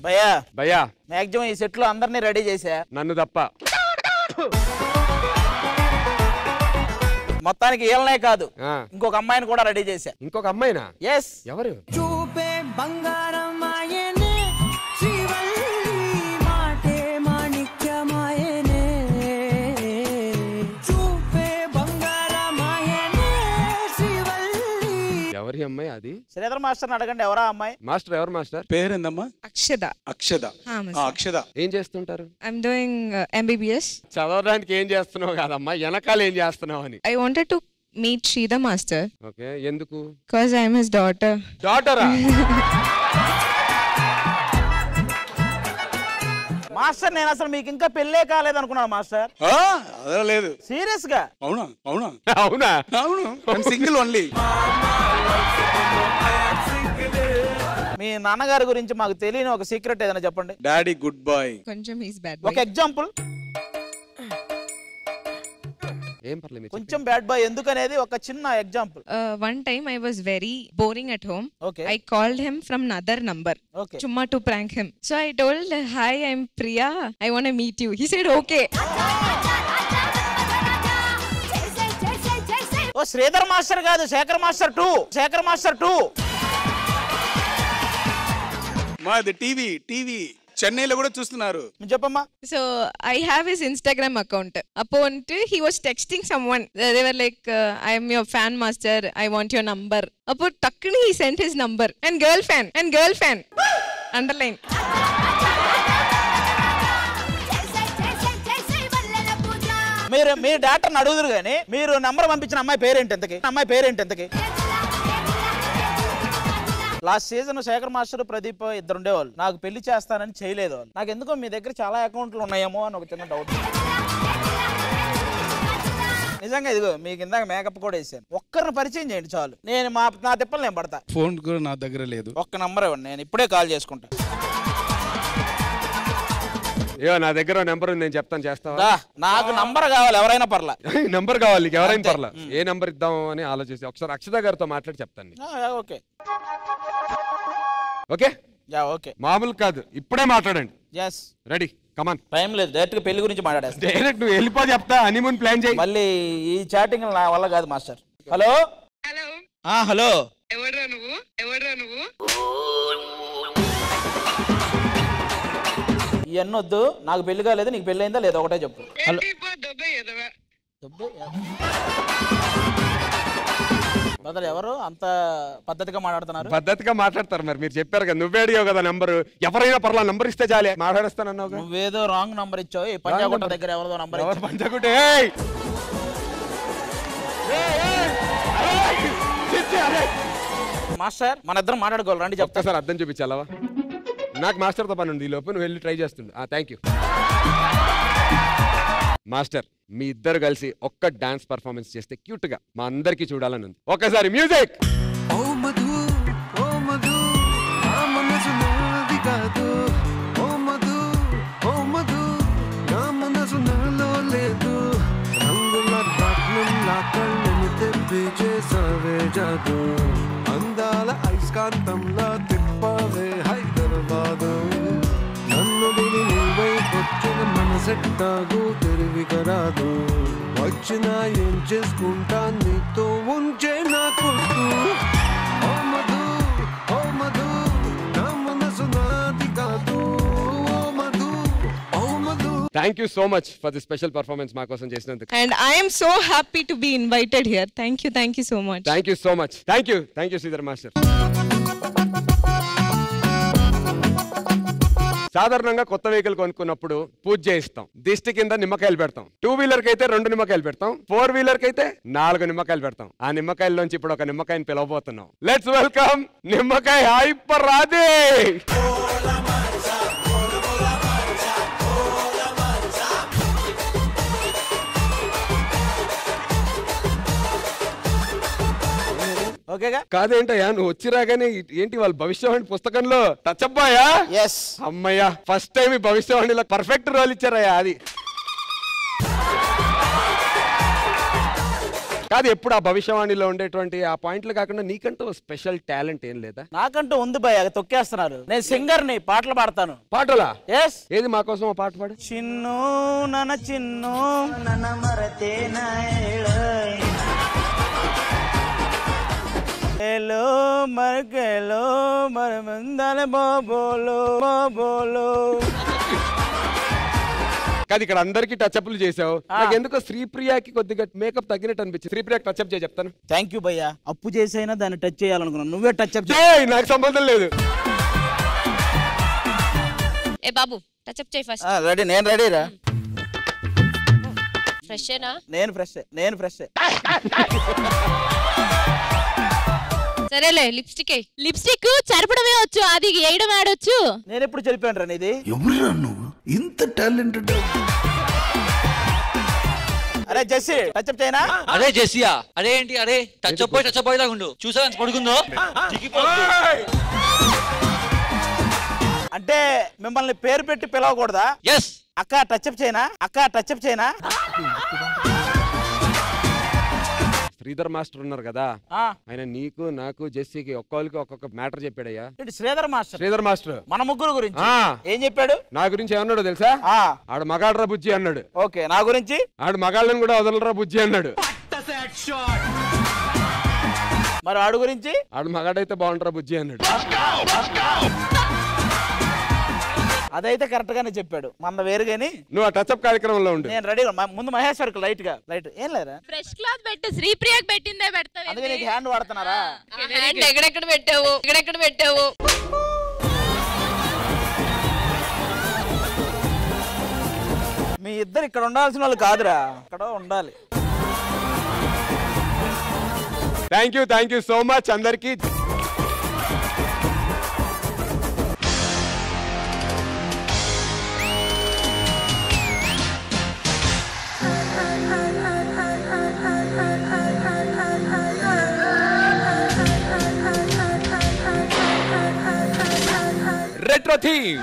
భయ్యా భయ్యా మాక్సిమం ఈ సెట్ లో అందరినీ రెడీ చేసా, నన్ను తప్ప. మొత్తానికి వీళ్ళనే కాదు ఇంకొక అమ్మాయిని కూడా రెడీ చేశా. ఇంకొక అమ్మాయినా? ఎస్. ఎవరు? చూపే బంగారం మాయనే శ్రీవల్లి మాటే మాణిక్యమాయనే చూపే బంగారం మాయనే శ్రీవల్లి. ఎవరి అమ్మాయి అది? శ్రీధర్ మాస్టర్ అడగండి ఎవరా అమ్మాయి. మాస్టర్ ఎవరు మాస్టర్? పేరేందమ్మా? అక్షద. అక్షద. అక్షద ఏం చేస్తుంటారు? I'm doing MBBS. చదవడానికి ఏం చేస్తున్నావు కాదమ్మా, వెనకాల ఏం చేస్తున్నావు అని. I wanted to meet Sridhar master. Okay, ఎందుకు? Because I am his daughter. డాటరా? మాస్టర్ నేను అసలు మీకు ఇంకా పెళ్ళే కాలేదు అనుకున్నాను మాస్టర్. అదే లేదు. సీరియస్ గా? అవునా? అవునా? అవునా? అవును. Single only. మీ నాన్నగారి గురించి మాకు తెలియని ఒక సీక్రెట్ ఏదైనా చెప్పండి. Daddy good boy. కొంచెం he's bad ఒక boy. ఎగ్జాంపుల్. ఏం పర్లేదు, కొంచెం బ్యాడ్ బాయ్ ఎందుకనేది ఒక చిన్న example. One time I was very boring at home. Okay. I called him from another number. Okay. Chumma to prank him. So I told, hi, I'm Priya. I want to meet you. He said, okay. ఓ Sridhar master కాదు, Sekhar master 2. Shekhar master 2. మాది TV చెన్నైలో కూడా చూస్తున్నారు. చెప్పమ్మా. So I have his Instagram account. Upon he was texting someone. They were like, I am your fan master. I want your number. Upon takkini he sent his number and girl fan. Underline. మీరు మీ డాక్టర్ని అడుగుదురు కానీ మీరు number పంపించిన అమ్మాయి పేరేంటి ఎంతకి? Last season Sekhar master Pradeep ఇద్దరు ఉండేవాళ్ళు. నాకు పెళ్లి చేస్తానని చేయలేదు వాళ్ళు. నాకు ఎందుకో మీ దగ్గర చాలా అకౌంట్లు ఉన్నాయేమో అని ఒక చిన్న డౌట్. నిజంగా ఇదిగో మీకు ఇందాక మేకప్ కూడా వేసాను. ఒక్కరిని పరిచయం చేయండి చాలు, నేను నా తిప్పలు నేను పడతా. ఫోన్ కూడా నా దగ్గర లేదు. ఒక్క నంబర్ ఇవ్వండి, నేను ఇప్పుడే కాల్ చేసుకుంటా. నా దగ్గర నెంబర్ ఉంది, నేను చెప్తాను, చేస్తావా? నాకు నంబర్ కావాలి, ఎవరైనా పర్లా. నంబర్ కావాలి నీకు, ఎవరైనా పర్లా. ఏ నంబర్ ఇద్దాం అని ఆలోచిస్తే ఒకసారి అక్షత గారితో మాట్లాడి చెప్తాను. ఓకే ఓకే ఓకే, మామూలు కాదు, ఇప్పుడే మాట్లాడండి. ఎస్ రెడీ, కమాన్. టైం లేదు, డైరెక్ట్ గా పెళ్లి గురించి మాట్లాడేస్తా. డైరెక్ట్ నువ్వు వెళ్ళిపో, చెప్తా, హనీమూన్ ప్లాన్ చేయి. మళ్ళీ ఈ చాటింగ్ నా వల్ల కాదు మాస్టర్. హలో హలో, ఎవడ్రా నువ్వు? ఇవన్నీ వద్దు, నాకు పెళ్లి కాలేదు, నీకు పెళ్లి అయిందా లేదా ఒకటే చెప్పు. హలో, బ్రదర్ ఎవరు అంత పద్ధతిగా మాట్లాడుతున్నారు? పద్ధతిగా మాట్లాడతారు మరి, మీరు చెప్పారు కదా, నువ్వే అడిగావు కదా నంబర్. ఎవరైనా పర్లా, నంబర్ ఇస్తే చాలే, మాట్లాడేస్తానన్నావు. నువ్వేదో రాంగ్ నంబర్ ఇచ్చావు. పంజాగుట్ట దగ్గర ఎవరిదో నంబర్ ఇచ్చావు. పంజాగుట్ట మాస్టర్ మన ఇద్దరం మాట్లాడుకోవాలి, రండి చెప్తా. సార్ అర్థం చూపించాలవా? నాకు మాస్టర్తో పని ఉంది, ఈ లోపు నువ్వు వెళ్ళి ట్రై చేస్తుండు. Thank you master. మీ ఇద్దరు కలిసి ఒక్క డాన్స్ పర్ఫార్మెన్స్ చేస్తే క్యూట్ గా మా అందరికి చూడాలని ఉంది. ఒకసారి మ్యూజిక్. ఓ మధు ఓ మధు నా మనసు నాది కాదు. ఓ మధు ఓ మధు నా మనసు నాలో లేదు. రంగుల రాట్నంలా కళ్ళని తెప్పి చేసావే జాదు. అందాల ఐస్కాంతంలా తిప్పావే హైదరాబాదు. నన్ను దిగి నీవైపొచ్చిన మనసెట్టాగు తెరివికరాదు. వచ్చినా ఏం చేసుకుంటా నీతో ఉంచే నా కొట్టు. ఓ మధు ఓ మధు నా మనసు నాది కాదు. ఓ మధు ఓ Madhu. Thank you so much for the special performance మా కోసం చేసినందుకు. And I am so happy to be invited here. Thank you so much. Thank you so much. Thank you Sridhar master. సాధారణంగా కొత్త వెహికల్ కొనుక్కున్నప్పుడు పూజ చేయిస్తాం. దిష్టి కింద నిమ్మకాయలు పెడతాం. 2 వీలర్ కి అయితే 2 నిమ్మకాయలు పెడతాం. 4 వీలర్ కి అయితే 4 నిమ్మకాయలు పెడతాం. ఆ నిమ్మకాయల్లోంచి ఇప్పుడు ఒక నిమ్మకాయని పిలవబోతున్నాం. లెట్స్ వెల్కమ్ నిమ్మకాయ హైపర్ రాధే. ఓకేగా? కాదేంటయ్యా, నువ్వు వచ్చిరాగానే ఏంటి వాళ్ళ భవిష్యవాణి పుస్తకంలో టచ్ అబ్బాయా? ఎస్. అమ్మయ్యా, ఫస్ట్ టైం ఈ భవిష్యవాణిలో పర్ఫెక్ట్ రోల్ ఇచ్చారయ్యా. అది కాదు ఎప్పుడు ఆ భవిష్యవాణిలో ఉండేటువంటి ఆ పాయింట్లు కాకుండా నీకంటూ స్పెషల్ టాలెంట్ ఏం లేదా? నాకంటూ ఉంది భయ, తొక్కేస్తున్నారు. నేను సింగర్ ని, పాటలు పాడతాను. పాటలా? ఎస్. ఏది మా కోసం పాట పాడు. చిన్ను నన చిన్ను నన మరతే హలో మరకెలో మరమందల బోబోలో బోబోలో. కాదు ఇక్కడ అందరికి టచ్అప్లు చేసావు, నాకు ఎందుకో శ్రీప్రియకి కొద్దిగా మేకప్ తగ్గినట్టు అనిపించింది. శ్రీప్రియకి టచ్అప్ చేయి చెప్తాను. థ్యాంక్ యూ భయ్యా. అప్పు చేసైనా దాన్ని టచ్ చేయాలనుకున్నాను, నువ్వే టచ్అప్ నాకు సంబంధం లేదు. ఏ బాబు టచ్అప్ చేయి ఫస్ట్. రెడీ, నేను రెడీ రా. ఫ్రెషేనా? నేను ఫ్రెష్. సరేలే లిప్స్టిక్ లిప్స్టిక్ చరపడమే వచ్చు, అది వేయడం ఆడొచ్చు. నేను ఎప్పుడు చెరిపాను రా నీది? ఎవరురా నువ్వు ఇంత టాలెంటెడ్? అరే జెస్సీ టచ్అప్ చేయనా? అరే జెస్సియా, అరే ఏంటి అరే టచ్అప్ బాయ్ లాగా ఉండు. చూసా పడుకుందో అంటే మిమ్మల్ని పేరు పెట్టి పిలవకూడదా? ఎస్. అక్క టచ్అప్ చేయనా? శ్రీధర్ మాస్టర్ ఉన్నారు కదా, ఆయన నీకు నాకు జెస్సీకి ఒక్కొక్కరికి ఒక్కొక్క మ్యాటర్ చెప్పాడయ్యా. శ్రీధర్ మాస్టర్ మన ముగ్గురు గురించి ఏం చెప్పాడు? నా గురించి ఏమన్నాడు తెలుసా? ఆడు మగాడ్రా బుజ్జి అన్నాడు. ఓకే, నా గురించి ఆడు మగాళ్ళని కూడా వదలరా బుజ్జి అన్నాడు. మరి ఆడు గురించి? ఆడు మగాడైతే బాగుంటారా బుజ్జి అన్నాడు. అదైతే కరెక్ట్ గానే చెప్పాడు. మన వేరు గాని నువ్వు ఆ టచ్అప్ కార్యక్రమంలో ఉండు. నేను రెడీ. ముందు మహేశ్వరికి లైట్ ఏం లేదా? ఫ్రెష్ క్లాత్ పెట్టు. శ్రీప్రియకి పెట్టిందే పెడతావు. అందుకే నీకు హ్యాండ్ వాడుతున్నారా? హ్యాండ్ ఎక్కడెక్కడ పెట్టావు? మీ ఇద్దరు ఇక్కడ ఉండాల్సిన వాళ్ళు కాదురా, ఇక్కడ ఉండాలి. థ్యాంక్ యూ సో మచ్ అందరికి. Retro theme.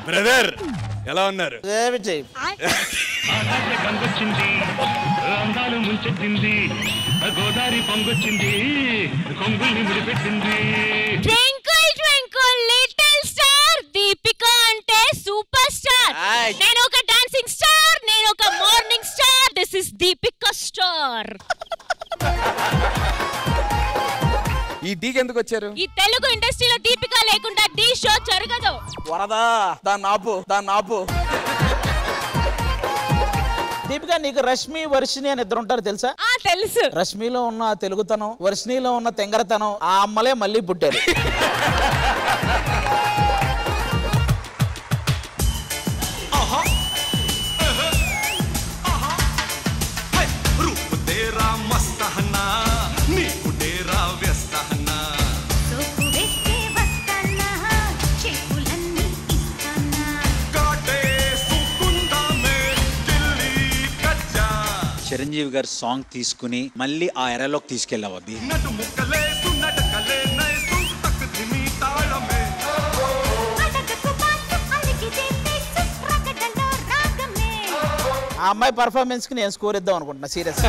బ్రదర్ ఎలా ఉన్నారు? అందాలు ముంచెత్తింది, గోదావరి పొంగొచ్చింది, కొంగుల్ని ముడిపెట్టింది. Twinkle twinkle little star, Deepika అంటే సూపర్ స్టార్. నేను ఒక డాన్సింగ్ స్టార్, నేను ఒక morning star. This is Deepika star. ఈ డీకి ఎందుకు వచ్చారు? ఈ తెలుగు ఇండస్ట్రీలో దీపిక లేకుండా డి షో జరగదు. వరదా, దాన్ని ఆపు. దీపిక, నీకు రష్మి వర్షిణి అని ఇద్దరు ఉంటారు తెలుసా? తెలుసు. రష్మిలో ఉన్న తెలుగుతనం, వర్షిణిలో ఉన్న తెంగరతనం, ఆ అమ్మలే మళ్ళీ పుట్టారు. చిరంజీవి గారు సాంగ్ తీసుకుని మళ్ళీ ఆ ఎరలోకి తీసుకెళ్ళావు. అది ఆ అమ్మాయి పర్ఫార్మెన్స్ కి నేను స్కోర్ ఇద్దాం అనుకుంటున్నా సీరియస్.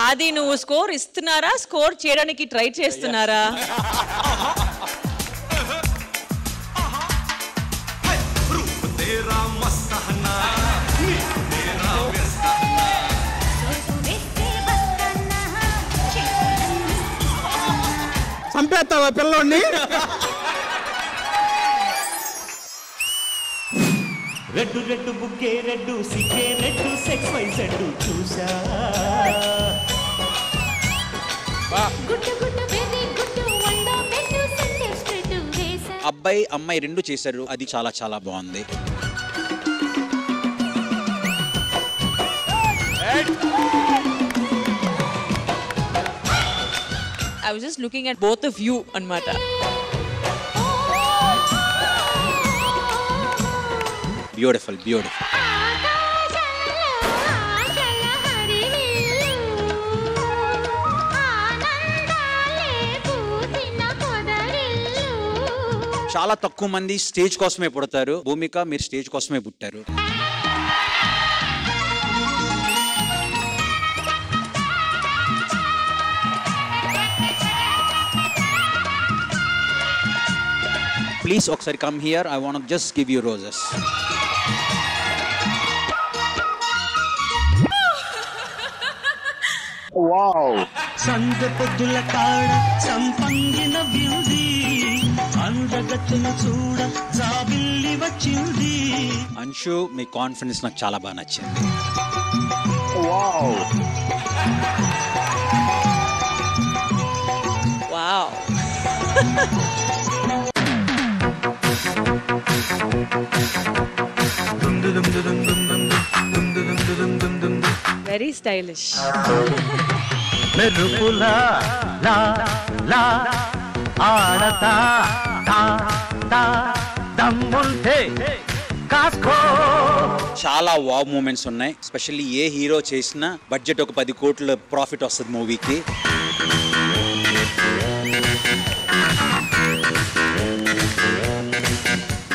అది నువ్వు స్కోర్ ఇస్తున్నారా, స్కోర్ చేయడానికి ట్రై చేస్తున్నారా? చంపేస్తావా పిల్లోడిని? రెడ్డు రెడ్డు బుక్కే రెడ్డు సిక్కే రెడ్డు సెక్స్ వై సెడ్డు చూసా. అబ్బాయి అమ్మాయి రెండు చేశారు, అది చాలా చాలా బాగుంది. I was just looking at both of you anamata. Beautiful, beautiful. చాలా తక్కువ మంది స్టేజ్ కోసమే పుడతారు. భూమిక మీరు స్టేజ్ కోసమే పుట్టారు. ప్లీజ్ ఒకసారి come here. I want just give you roses. సంద పొద్దుల కాడ సంపంగిన వ్యూది అందగచ్చిన చూడ జాబిల్లి వచ్చింది. అంశు మీ కాన్ఫిడెన్స్ నాకు చాలా బాగా నచ్చింది. వావ్. Very stylish. మెరుపులా లా లా ఆడతా తా తా దమ్ముంటే కాస్కో. చాలా వావ్ మూమెంట్స్ ఉన్నాయి. స్పెషల్లీ ఏ హీరో చేసినా బడ్జెట్ ఒక 10 కోట్ల ప్రాఫిట్ వస్తుంది మూవీకి.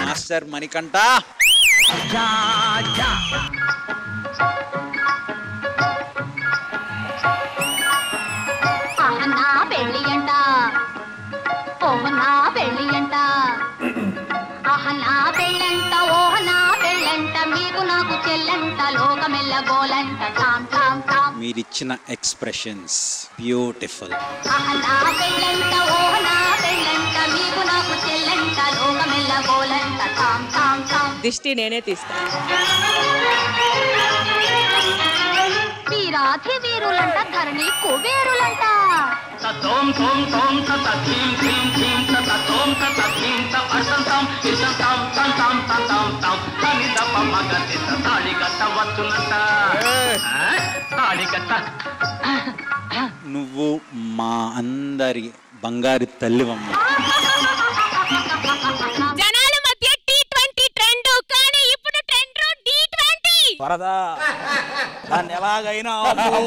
మాస్టర్ మణికంఠ. నా పెళ్ళి అంట ఓహ నా పెళ్ళి అంట ఆహ నా పెళ్ళంట ఓహ నా పెళ్ళంట మీకు నాకు చెల్లంట లోకమెల్ల గోలంట టామ్ టామ్ టామ్. మీరిచ్చిన ఎక్స్ప్రెషన్స్ బ్యూటిఫుల్. ఆహ నా పెళ్ళంట ఓహ నా పెళ్ళంట మీకు నాకు చెల్లంట లోకమెల్ల గోలంట టామ్ టామ్ టామ్. దిష్టి నేనే తీస్తాను. వీరాధి వీరులంట ధరణి కుబేరులంట. తోం తోం తోం తత థీం థీం థీం తత తోం తత థీం త అసంతం ఇసంతం తంతం తంతం తం తనిదప మగతి తాళిగట్ట వస్తున్నట. తాళిగట్ట. నువ్వు మా అందరి బంగారు తల్లివమ్మ. జనాల మధ్య T20 ట్రెండ్, కానీ ఇప్పుడు ట్రెండ్ D20. వరదా దాన్ని ఎలాగైనా ఆపు.